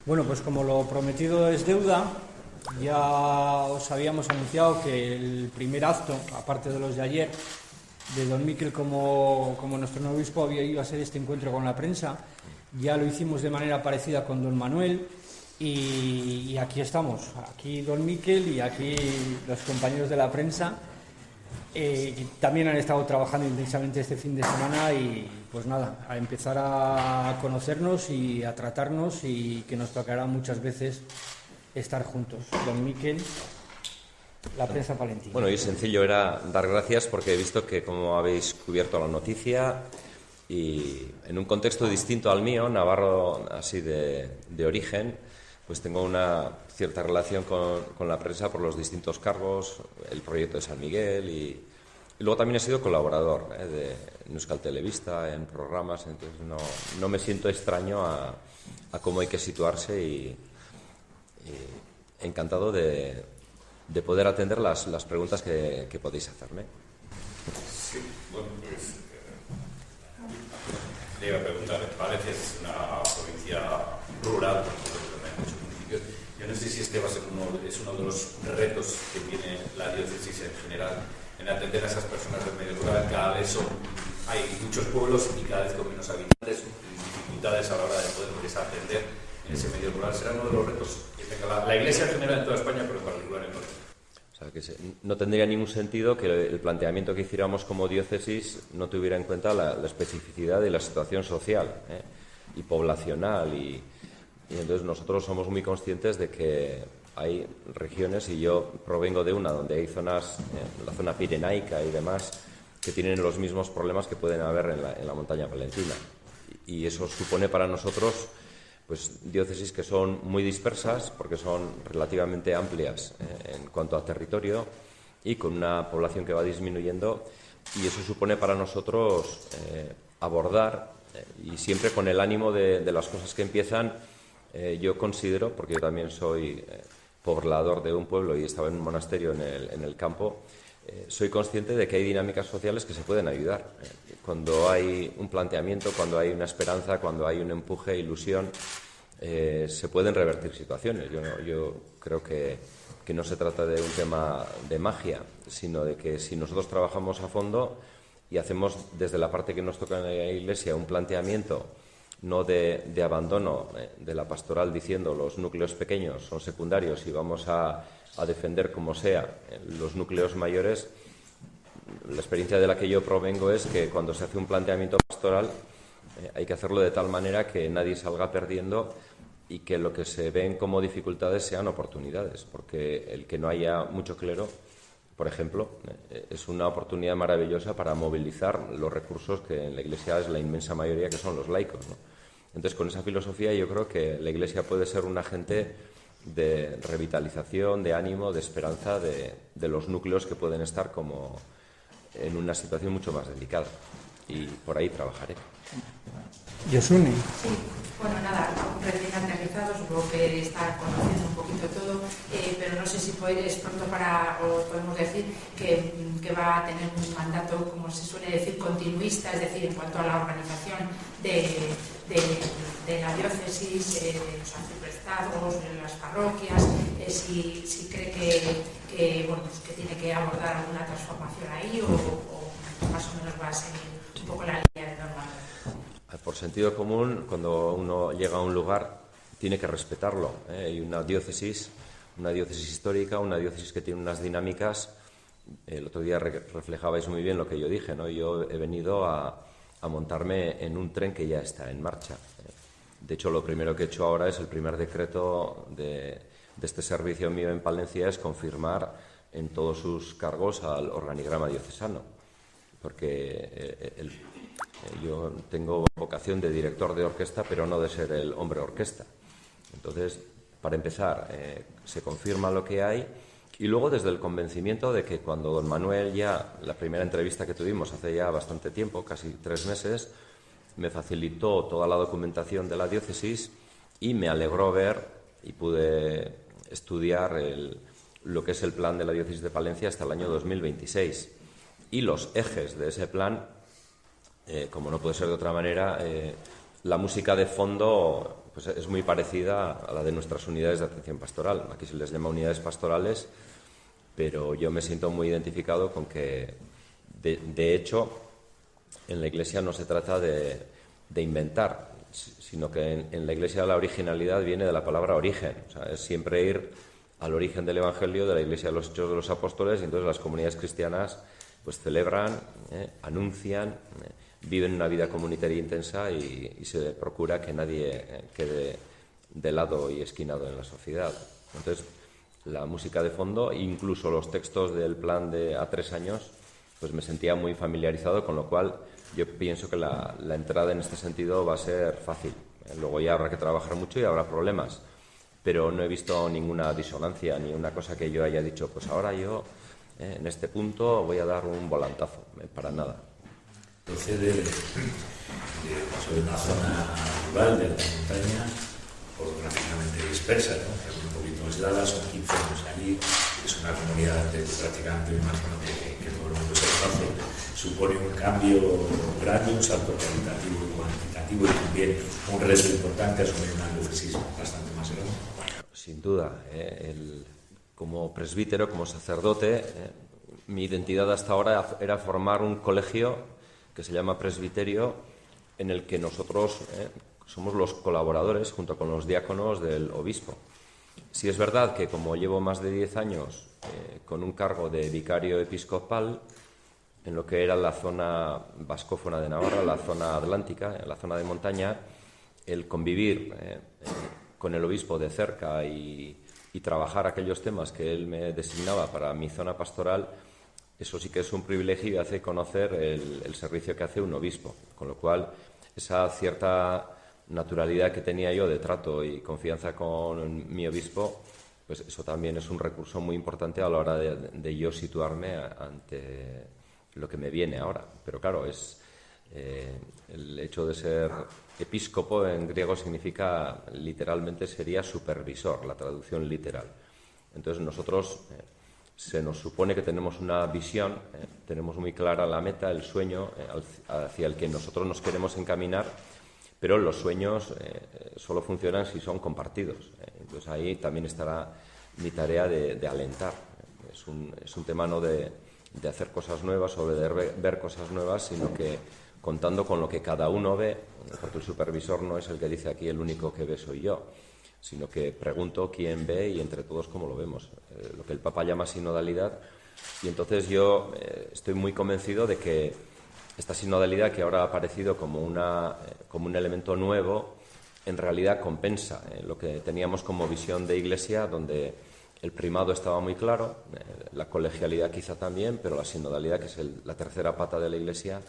Bueno, pues como lo prometido es deuda, ya os habíamos anunciado que el primer acto, aparte de los de ayer, de don Miquel como nuestro nuevo obispo, iba a ser este encuentro con la prensa. Ya lo hicimos de manera parecida con don Manuel y aquí estamos, aquí don Miquel y aquí los compañeros de la prensa. También han estado trabajando intensamente este fin de semana y pues nada, a empezar a conocernos y a tratarnos, y que nos tocará muchas veces estar juntos. Don Miquel, la prensa palentina. Bueno, y sencillo era dar gracias porque he visto que como habéis cubierto la noticia y en un contexto distinto al mío, navarro así de origen, pues tengo una cierta relación con la prensa por los distintos cargos, el proyecto de San Miguel y luego también he sido colaborador de Euskal Telebista en programas, entonces no me siento extraño a cómo hay que situarse y encantado de poder atender las preguntas que podéis hacerme. Sí, bueno, pues le iba a preguntar, Valencia es una provincia rural, hay muchos municipios. Yo no sé si este va a ser uno de los retos que tiene la diócesis en general, en atender a esas personas del medio rural. Cada vez hay muchos pueblos y cada vez con menos habitantes, dificultades a la hora de poder atender en ese medio rural. Será uno de los retos que tenga la Iglesia en general en toda España, pero en particular en Valencia. O sea, que no tendría ningún sentido que el planteamiento que hiciéramos como diócesis no tuviera en cuenta la especificidad de la situación social y poblacional y entonces nosotros somos muy conscientes de que hay regiones, y yo provengo de una donde hay zonas, la zona pirenaica y demás, que tienen los mismos problemas que pueden haber en la montaña palentina, y eso supone para nosotros pues diócesis que son muy dispersas porque son relativamente amplias en cuanto a territorio y con una población que va disminuyendo, y eso supone para nosotros abordar y siempre con el ánimo de las cosas que empiezan. Yo considero, porque yo también soy poblador de un pueblo y estaba en un monasterio en el campo, soy consciente de que hay dinámicas sociales que se pueden ayudar. Cuando hay un planteamiento, cuando hay una esperanza, cuando hay un empuje, ilusión, se pueden revertir situaciones. Yo creo que no se trata de un tema de magia, sino de que si nosotros trabajamos a fondo y hacemos desde la parte que nos toca en la Iglesia un planteamiento no de abandono de la pastoral diciendo los núcleos pequeños son secundarios y vamos a defender como sea los núcleos mayores. La experiencia de la que yo provengo es que cuando se hace un planteamiento pastoral hay que hacerlo de tal manera que nadie salga perdiendo y que lo que se ven como dificultades sean oportunidades, porque el que no haya mucho clero, por ejemplo, es una oportunidad maravillosa para movilizar los recursos que en la Iglesia es la inmensa mayoría, que son los laicos, ¿no? Entonces, con esa filosofía yo creo que la Iglesia puede ser un agente de revitalización, de ánimo, de esperanza de los núcleos que pueden estar como en una situación mucho más delicada. Y por ahí trabajaré. Yosune. Sí, bueno, nada, recién aterrizado, supongo que está conociendo un poquito todo, pero no sé si es pronto o podemos decir que va a tener un mandato, como se suele decir, continuista, es decir, en cuanto a la organización de la diócesis, de los arciprestados, de las parroquias, si cree que tiene que abordar alguna transformación ahí o más o menos va a seguir un poco la línea de normal. Por sentido común, cuando uno llega a un lugar, tiene que respetarlo. Hay una diócesis histórica, una diócesis que tiene unas dinámicas. El otro día reflejabais muy bien lo que yo dije, ¿no? Yo he venido a montarme en un tren que ya está en marcha. De hecho, lo primero que he hecho ahora es el primer decreto de este servicio mío en Palencia, es confirmar en todos sus cargos al organigrama diocesano, porque yo tengo vocación de director de orquesta, pero no de ser el hombre orquesta. Entonces, para empezar, se confirma lo que hay, y luego desde el convencimiento de que cuando don Manuel, ya la primera entrevista que tuvimos hace ya bastante tiempo, casi 3 meses, me facilitó toda la documentación de la diócesis y me alegró ver y pude estudiar lo que es el plan de la diócesis de Palencia hasta el año 2026. Y los ejes de ese plan, como no puede ser de otra manera, la música de fondo pues es muy parecida a la de nuestras unidades de atención pastoral. Aquí se les llama unidades pastorales, pero yo me siento muy identificado con que, de hecho, en la Iglesia no se trata de inventar, sino que en la Iglesia la originalidad viene de la palabra origen. O sea, es siempre ir al origen del Evangelio, de la Iglesia de los Hechos de los Apóstoles, y entonces las comunidades cristianas pues celebran, anuncian, viven una vida comunitaria intensa y se procura que nadie quede de lado y esquinado en la sociedad. Entonces, la música de fondo, incluso los textos del plan de a 3 años, pues me sentía muy familiarizado, con lo cual yo pienso que la entrada en este sentido va a ser fácil. Luego ya habrá que trabajar mucho y habrá problemas, pero no he visto ninguna disonancia, ni una cosa que yo haya dicho, pues ahora yo en este punto voy a dar un volantazo, para nada. Procede de una zona rural de la montaña, orográficamente dispersa, ¿no? Un poquito aislada, son 15 años allí, es una comunidad de prácticamente, me imagino que todo el mundo se conoce, supone un cambio grande, un salto cualitativo y cuantitativo y también un reto importante, asumir una diócesis bastante más grande. Sin duda, como presbítero, como sacerdote, mi identidad hasta ahora era formar un colegio que se llama presbiterio, en el que nosotros somos los colaboradores junto con los diáconos del obispo. Si es verdad que como llevo más de 10 años con un cargo de vicario episcopal en lo que era la zona vascófona de Navarra, la zona atlántica, en la zona de montaña, el convivir con el obispo de cerca y trabajar aquellos temas que él me designaba para mi zona pastoral, eso sí que es un privilegio y hace conocer el servicio que hace un obispo. Con lo cual, esa cierta naturalidad que tenía yo de trato y confianza con mi obispo, pues eso también es un recurso muy importante a la hora de yo situarme ante lo que me viene ahora. Pero claro, el hecho de ser episcopo en griego significa, literalmente sería supervisor, la traducción literal. Entonces nosotros se nos supone que tenemos una visión, tenemos muy clara la meta, el sueño hacia el que nosotros nos queremos encaminar, pero los sueños solo funcionan si son compartidos. Entonces ahí también estará mi tarea de alentar. Es un tema no de hacer cosas nuevas o de ver cosas nuevas, sino que contando con lo que cada uno ve, porque el supervisor no es el que dice aquí el único que ve soy yo, sino que pregunto quién ve y entre todos cómo lo vemos, lo que el Papa llama sinodalidad. Y entonces yo estoy muy convencido de que esta sinodalidad, que ahora ha aparecido como un elemento nuevo, en realidad compensa lo que teníamos como visión de Iglesia, donde el primado estaba muy claro, la colegialidad quizá también, pero la sinodalidad, que es la tercera pata de la Iglesia,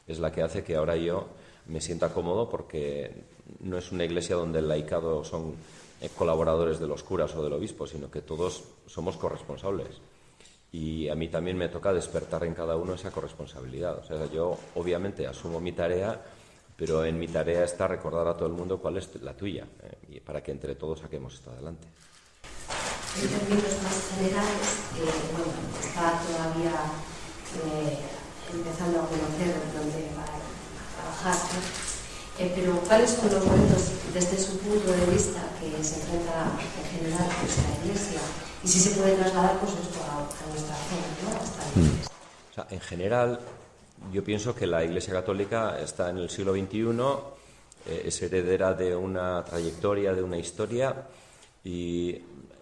es la que hace que ahora yo me sienta cómodo, porque no es una Iglesia donde el laicado son colaboradores de los curas o del obispo, sino que todos somos corresponsables. Y a mí también me toca despertar en cada uno esa corresponsabilidad. O sea, yo obviamente asumo mi tarea, pero en mi tarea está recordar a todo el mundo cuál es la tuya, y para que entre todos saquemos esto adelante. En términos más generales, está todavía empezando a conocer dónde va a trabajar, ¿no? Pero ¿cuáles son los retos desde su punto de vista que se enfrenta en general a nuestra Iglesia? Y si se puede trasladar pues esto a nuestra zona, ¿no? Hasta o sea, en general, yo pienso que la Iglesia Católica está en el siglo XXI, es heredera de una trayectoria, de una historia, y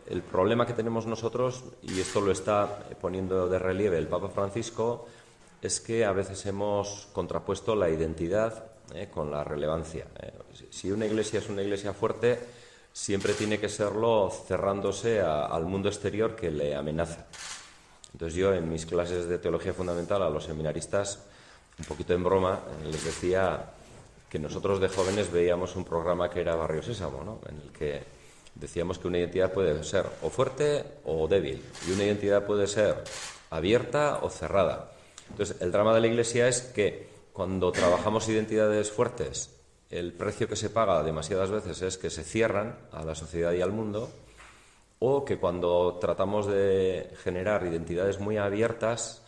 el problema que tenemos nosotros, y esto lo está poniendo de relieve el Papa Francisco, es que a veces hemos contrapuesto la identidad con la relevancia. Si una iglesia es una iglesia fuerte, siempre tiene que serlo cerrándose al mundo exterior que le amenaza. Entonces yo en mis clases de teología fundamental a los seminaristas, un poquito en broma, les decía que nosotros de jóvenes veíamos un programa que era Barrio Sésamo, ¿no? En el que decíamos que una identidad puede ser o fuerte o débil, y una identidad puede ser abierta o cerrada. Entonces, el drama de la Iglesia es que cuando trabajamos identidades fuertes, el precio que se paga demasiadas veces es que se cierran a la sociedad y al mundo, o que cuando tratamos de generar identidades muy abiertas,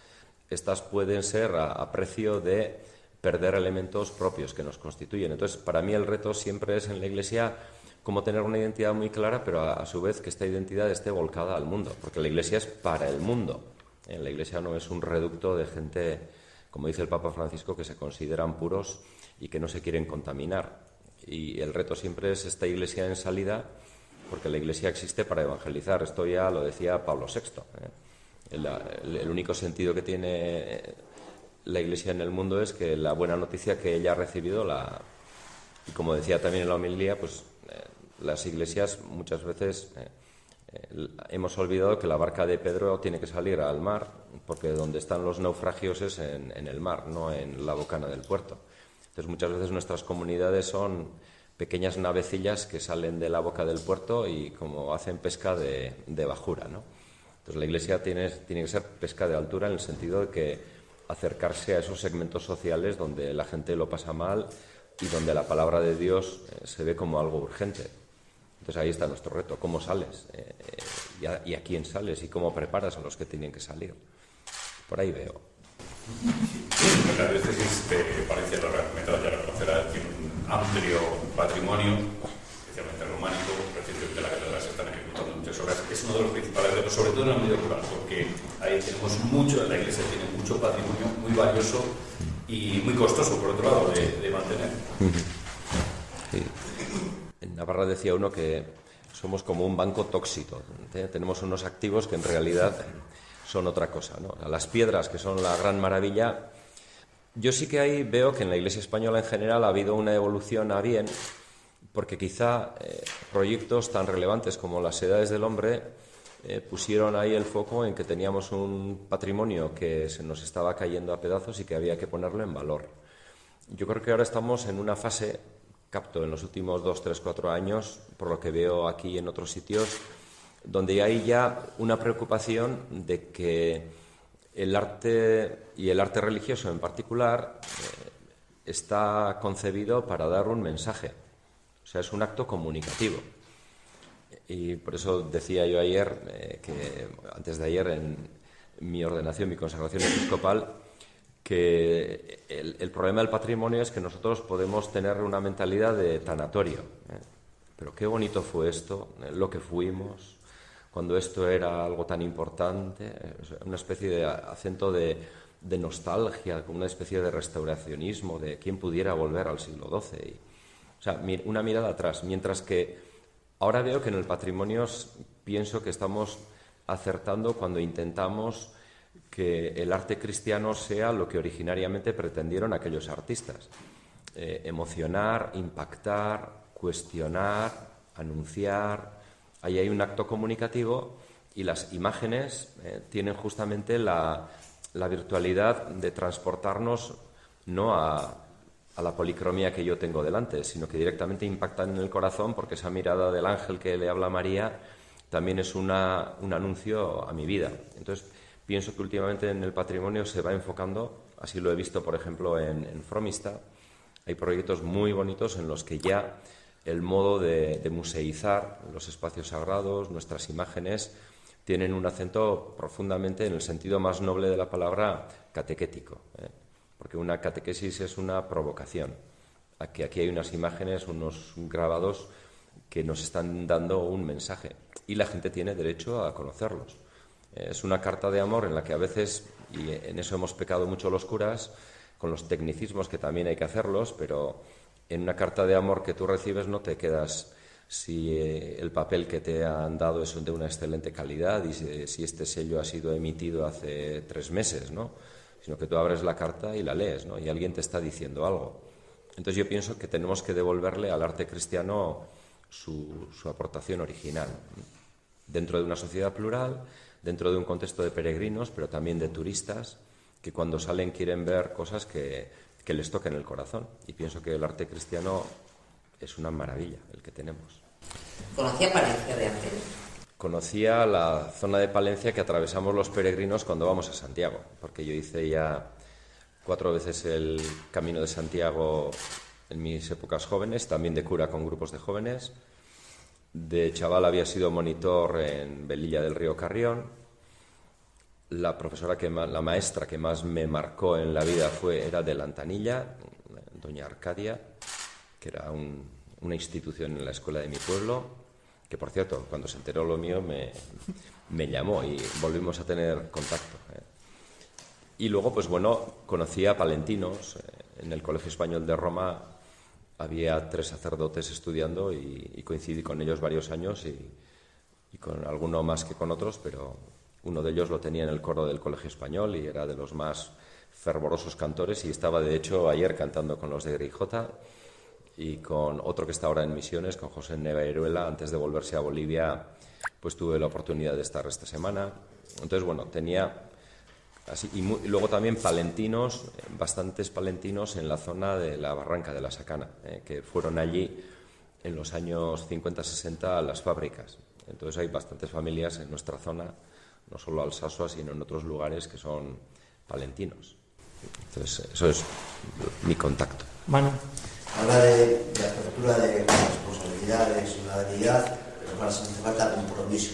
estas pueden ser a precio de perder elementos propios que nos constituyen. Entonces, para mí el reto siempre es en la Iglesia cómo tener una identidad muy clara, pero a su vez que esta identidad esté volcada al mundo, porque la Iglesia es para el mundo. La Iglesia no es un reducto de gente, como dice el Papa Francisco, que se consideran puros y que no se quieren contaminar. Y el reto siempre es esta Iglesia en salida, porque la Iglesia existe para evangelizar. Esto ya lo decía Pablo VI. El único sentido que tiene la Iglesia en el mundo es que la buena noticia que ella ha recibido, y como decía también en la homilía, pues las iglesias muchas veces hemos olvidado que la barca de Pedro tiene que salir al mar, porque donde están los naufragios es en el mar, no en la bocana del puerto. Entonces muchas veces nuestras comunidades son pequeñas navecillas que salen de la boca del puerto y como hacen pesca de bajura, ¿no? Entonces la Iglesia tiene que ser pesca de altura, en el sentido de que acercarse a esos segmentos sociales donde la gente lo pasa mal y donde la palabra de Dios se ve como algo urgente. Entonces ahí está nuestro reto: cómo sales y a quién sales y cómo preparas a los que tienen que salir. Por ahí veo. La diócesis de Palencia, lo recomendado ya lo conocerá, tiene un amplio patrimonio, especialmente románico. Recientemente la catedral se están ejecutando muchas obras. Es uno de los principales retos, sobre todo en el medio rural, porque ahí tenemos mucho, la Iglesia tiene mucho patrimonio muy valioso y muy costoso, por otro lado, de mantener. Sí. En Navarra decía uno que somos como un banco tóxico. Tenemos unos activos que en realidad son otra cosa, ¿no? Las piedras, que son la gran maravilla. Yo sí que ahí veo que en la Iglesia española en general ha habido una evolución a bien, porque quizá proyectos tan relevantes como las Edades del Hombre pusieron ahí el foco en que teníamos un patrimonio que se nos estaba cayendo a pedazos y que había que ponerlo en valor. Yo creo que ahora estamos en una fase, capto en los últimos 2, 3, 4 años, por lo que veo aquí y en otros sitios, donde hay ya una preocupación de que el arte, y el arte religioso en particular, está concebido para dar un mensaje. O sea, es un acto comunicativo. Y por eso decía yo ayer, antes de ayer, en mi ordenación, mi consagración episcopal, que el problema del patrimonio es que nosotros podemos tener una mentalidad de tanatorio. Pero qué bonito fue esto, lo que fuimos, cuando esto era algo tan importante, una especie de acento de nostalgia, una especie de restauracionismo, de quién pudiera volver al siglo XII. O sea, una mirada atrás, mientras que ahora veo que en el patrimonio pienso que estamos acertando cuando intentamos que el arte cristiano sea lo que originariamente pretendieron aquellos artistas: emocionar, impactar, cuestionar, anunciar. Ahí hay un acto comunicativo y las imágenes tienen justamente la virtualidad de transportarnos no a la policromía que yo tengo delante, sino que directamente impactan en el corazón, porque esa mirada del ángel que le habla a María también es un anuncio a mi vida. Entonces, pienso que últimamente en el patrimonio se va enfocando, así lo he visto, por ejemplo, en Fromista. Hay proyectos muy bonitos en los que ya el modo de museizar los espacios sagrados, nuestras imágenes, tienen un acento profundamente, en el sentido más noble de la palabra, catequético. Porque una catequesis es una provocación. Aquí hay unas imágenes, unos grabados que nos están dando un mensaje y la gente tiene derecho a conocerlos. Es una carta de amor en la que a veces, y en eso hemos pecado mucho los curas, con los tecnicismos que también hay que hacerlos, pero en una carta de amor que tú recibes no te quedas si el papel que te han dado es de una excelente calidad y si este sello ha sido emitido hace 3 meses, ¿no? Sino que tú abres la carta y la lees, ¿no? Y alguien te está diciendo algo. Entonces yo pienso que tenemos que devolverle al arte cristiano su aportación original, dentro de una sociedad plural, dentro de un contexto de peregrinos, pero también de turistas, que cuando salen quieren ver cosas que les toquen el corazón. Y pienso que el arte cristiano es una maravilla el que tenemos. ¿Conocía Palencia de antes? Conocía la zona de Palencia que atravesamos los peregrinos cuando vamos a Santiago, porque yo hice ya 4 veces el Camino de Santiago en mis épocas jóvenes, también de cura con grupos de jóvenes. De chaval había sido monitor en Velilla del Río Carrión. La maestra que más me marcó en la vida era de Lantanilla, doña Arcadia, que era una institución en la escuela de mi pueblo, que por cierto, cuando se enteró lo mío me llamó y volvimos a tener contacto. Y luego, pues bueno, conocí a palentinos. En el Colegio Español de Roma había 3 sacerdotes estudiando y coincidí con ellos varios años y con alguno más que con otros, pero uno de ellos lo tenía en el coro del Colegio Español y era de los más fervorosos cantores, y estaba de hecho ayer cantando con los de Grijota y con otro que está ahora en misiones, con José Nevaeruela. Antes de volverse a Bolivia, pues tuve la oportunidad de estar esta semana. Entonces, bueno, tenía así, y luego también palentinos, bastantes palentinos en la zona de la Barranca de la Sacana, que fueron allí en los años 50-60 a las fábricas. Entonces hay bastantes familias en nuestra zona, no solo Alsasua, sino en otros lugares que son palentinos. Entonces, eso es mi contacto. Manu. Habla de apertura de responsabilidad, de solidaridad, pero para eso hace falta compromiso,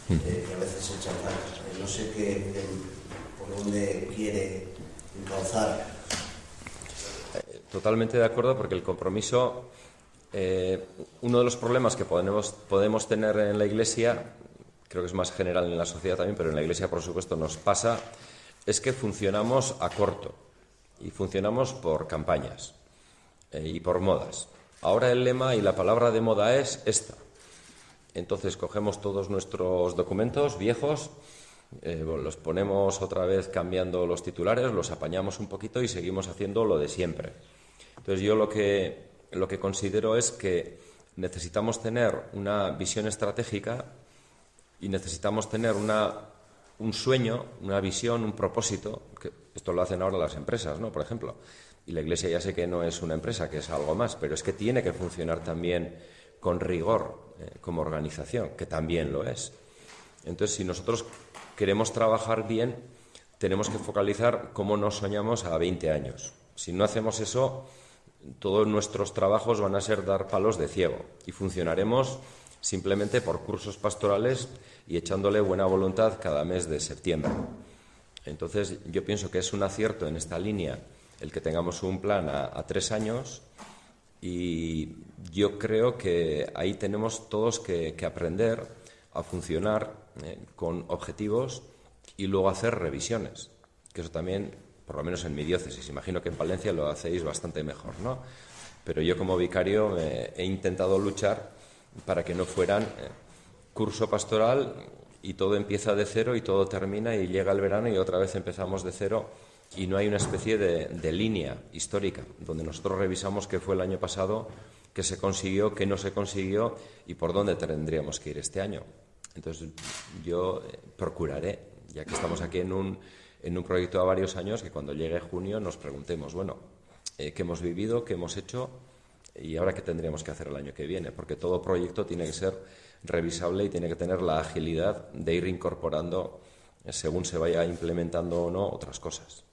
que a veces se echa falta. No sé por dónde quiere encauzar. Totalmente de acuerdo, porque el compromiso, uno de los problemas que podemos tener en la Iglesia, creo que es más general en la sociedad también, pero en la Iglesia por supuesto nos pasa, es que funcionamos a corto y funcionamos por campañas y por modas. Ahora el lema y la palabra de moda es esta. Entonces cogemos todos nuestros documentos viejos, los ponemos otra vez cambiando los titulares, los apañamos un poquito y seguimos haciendo lo de siempre. Entonces yo lo que considero es que necesitamos tener una visión estratégica y necesitamos tener un sueño, una visión, un propósito, que esto lo hacen ahora las empresas, ¿no? Por ejemplo. Y la Iglesia ya sé que no es una empresa, que es algo más, pero es que tiene que funcionar también con rigor como organización, que también lo es. Entonces, si nosotros queremos trabajar bien, tenemos que focalizar cómo nos soñamos a 20 años. Si no hacemos eso, todos nuestros trabajos van a ser dar palos de ciego y funcionaremos simplemente por cursos pastorales y echándole buena voluntad cada mes de septiembre. Entonces, yo pienso que es un acierto en esta línea el que tengamos un plan a 3 años, y yo creo que ahí tenemos todos que aprender a funcionar con objetivos y luego hacer revisiones, que eso también, por lo menos en mi diócesis, imagino que en Palencia lo hacéis bastante mejor, ¿no? Pero yo como vicario he intentado luchar para que no fueran curso pastoral y todo empieza de cero y todo termina y llega el verano y otra vez empezamos de cero, y no hay una especie de línea histórica donde nosotros revisamos qué fue el año pasado, qué se consiguió, qué no se consiguió y por dónde tendríamos que ir este año. Entonces yo procuraré, ya que estamos aquí en un proyecto a varios años, que cuando llegue junio nos preguntemos, bueno, qué hemos vivido, qué hemos hecho y ahora qué tendríamos que hacer el año que viene, porque todo proyecto tiene que ser revisable y tiene que tener la agilidad de ir incorporando, según se vaya implementando o no, otras cosas.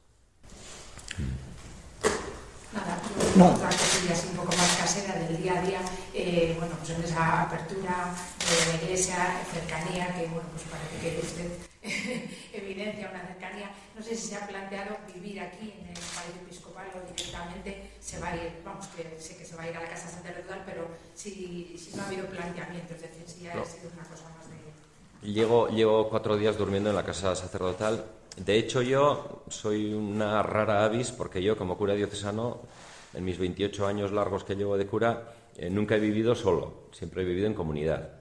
Nada, otra cosilla así un poco más casera del día a día, bueno, pues en esa apertura de la Iglesia, cercanía, que bueno, pues parece que usted evidencia una cercanía. No sé si se ha planteado vivir aquí en el Palacio Episcopal o directamente se va a ir, vamos, que sé que se va a ir a la Casa Sacerdotal, pero si no ha habido planteamiento, es decir, si ha sido una cosa más de... Llevo 4 días durmiendo en la Casa Sacerdotal. De hecho, yo soy una rara avis, porque yo, como cura diocesano, en mis 28 años largos que llevo de cura, nunca he vivido solo, siempre he vivido en comunidad.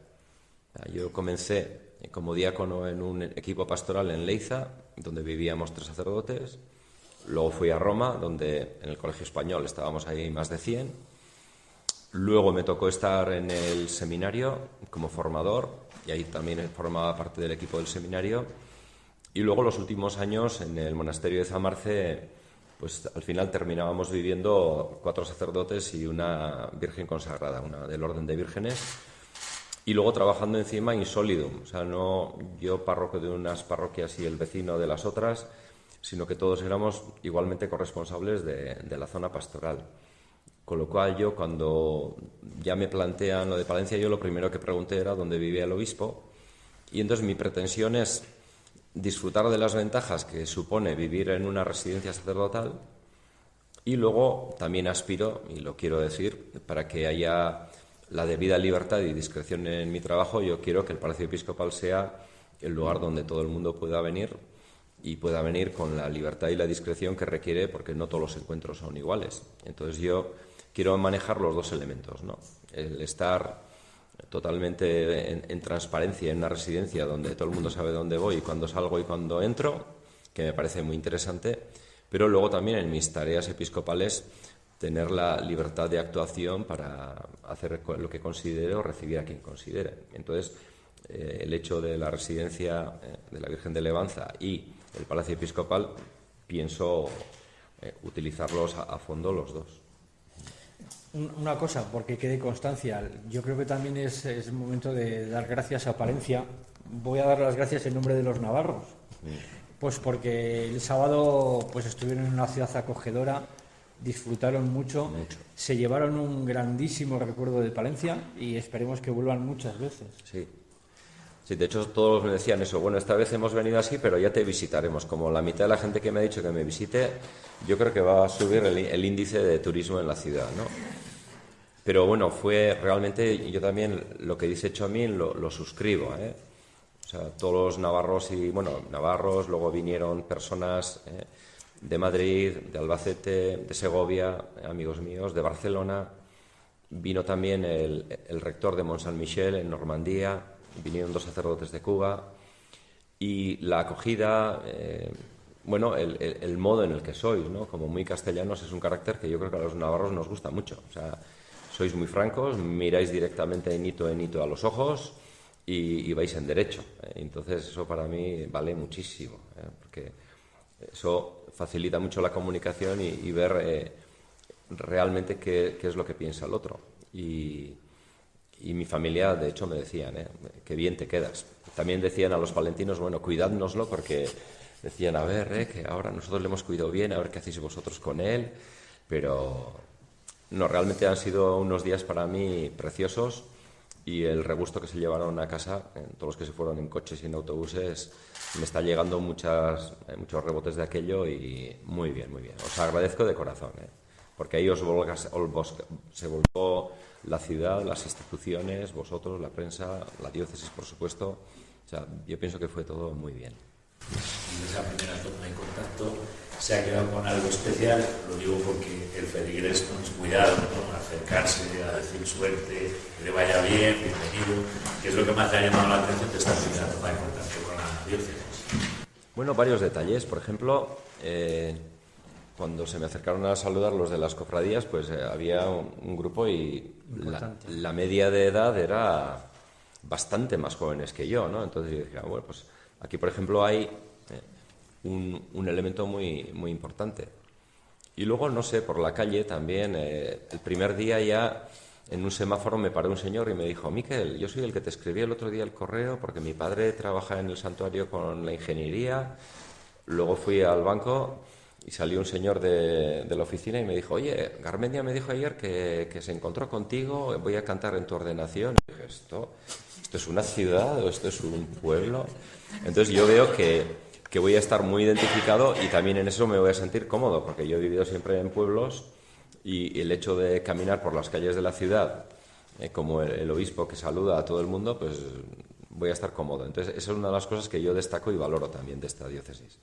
Yo comencé como diácono en un equipo pastoral en Leiza, donde vivíamos 3 sacerdotes. Luego fui a Roma, donde en el Colegio Español estábamos ahí más de 100. Luego me tocó estar en el seminario como formador, y ahí también formaba parte del equipo del seminario. Y luego los últimos años en el monasterio de Zamarce, pues al final terminábamos viviendo 4 sacerdotes y una virgen consagrada, una del orden de vírgenes, y luego trabajando encima in solidum, o sea, no yo párroco de unas parroquias y el vecino de las otras, sino que todos éramos igualmente corresponsables de la zona pastoral. Con lo cual yo, cuando ya me plantean lo de Palencia, yo lo primero que pregunté era dónde vivía el obispo, y entonces mi pretensión es disfrutar de las ventajas que supone vivir en una residencia sacerdotal Y luego también aspiro, y lo quiero decir, para que haya la debida libertad y discreción en mi trabajo, yo quiero que el Palacio Episcopal sea el lugar donde todo el mundo pueda venir y pueda venir con la libertad y la discreción que requiere, porque no todos los encuentros son iguales. Entonces yo quiero manejar los dos elementos, ¿no? El estar totalmente en transparencia en una residencia donde todo el mundo sabe dónde voy y cuándo salgo y cuándo entro, que me parece muy interesante, pero luego también en mis tareas episcopales tener la libertad de actuación para hacer lo que considere o recibir a quien considere. Entonces, el hecho de la residencia de la Virgen de Levanza y el Palacio Episcopal, pienso utilizarlos a fondo los dos. Una cosa, porque quede constancia, yo creo que también es momento de dar gracias a Palencia. Voy a dar las gracias en nombre de los navarros, pues porque el sábado pues estuvieron en una ciudad acogedora, disfrutaron mucho, se llevaron un grandísimo recuerdo de Palencia y esperemos que vuelvan muchas veces. Sí. Sí, de hecho todos me decían eso, bueno, esta vez hemos venido así, pero ya te visitaremos. Como la mitad de la gente que me ha dicho que me visite, yo creo que va a subir el índice de turismo en la ciudad, ¿no? Pero bueno, fue realmente, yo también lo que dice Chomín lo suscribo, ¿eh? O sea, todos los navarros navarros, luego vinieron personas de Madrid, de Albacete, de Segovia, amigos míos, de Barcelona. Vino también el rector de Mont-Saint-Michel en Normandía, vinieron 2 sacerdotes de Cuba. Y la acogida, el modo en el que sois, ¿no? Como muy castellanos, es un carácter que yo creo que a los navarros nos gusta mucho. O sea, sois muy francos, miráis directamente en hito a los ojos y vais en derecho. Entonces eso para mí vale muchísimo, porque eso facilita mucho la comunicación y ver realmente qué es lo que piensa el otro. Y mi familia, de hecho, me decían, qué bien te quedas. También decían a los palentinos, bueno, cuidádnoslo, porque decían, a ver, que ahora nosotros le hemos cuidado bien, a ver qué hacéis vosotros con él. Pero no, realmente han sido unos días para mí preciosos. Y el regusto que se llevaron a casa, todos los que se fueron en coches y en autobuses, me está llegando muchos rebotes de aquello y muy bien, muy bien. Os agradezco de corazón, porque ahí se volcó la ciudad, las instituciones, vosotros, la prensa, la diócesis, por supuesto. O sea, yo pienso que fue todo muy bien. Y esa primera toma de contacto se ha quedado con algo especial, lo digo porque el feligrés no es cuidado, ¿no? Acercarse a decir suerte, que le vaya bien, bienvenido, que es lo que más le ha llamado la atención de esta primera toma de contacto con la diócesis. Bueno, varios detalles. Por ejemplo, cuando se me acercaron a saludar los de las cofradías, pues había un grupo y la media de edad era bastante más jóvenes que yo, ¿no? Entonces yo dije, bueno, pues aquí, por ejemplo, hay un elemento muy, muy importante. Y luego, no sé, por la calle también, el primer día ya en un semáforo me paró un señor y me dijo, Miquel, yo soy el que te escribí el otro día el correo porque mi padre trabaja en el santuario con la ingeniería. Luego fui al banco y salió un señor de la oficina y me dijo, oye, Garmendia me dijo ayer que se encontró contigo, voy a cantar en tu ordenación. Y dije, ¿esto es una ciudad o esto es un pueblo? Entonces yo veo que voy a estar muy identificado y también en eso me voy a sentir cómodo, porque yo he vivido siempre en pueblos y el hecho de caminar por las calles de la ciudad, como el obispo que saluda a todo el mundo, pues voy a estar cómodo. Entonces esa es una de las cosas que yo destaco y valoro también de esta diócesis.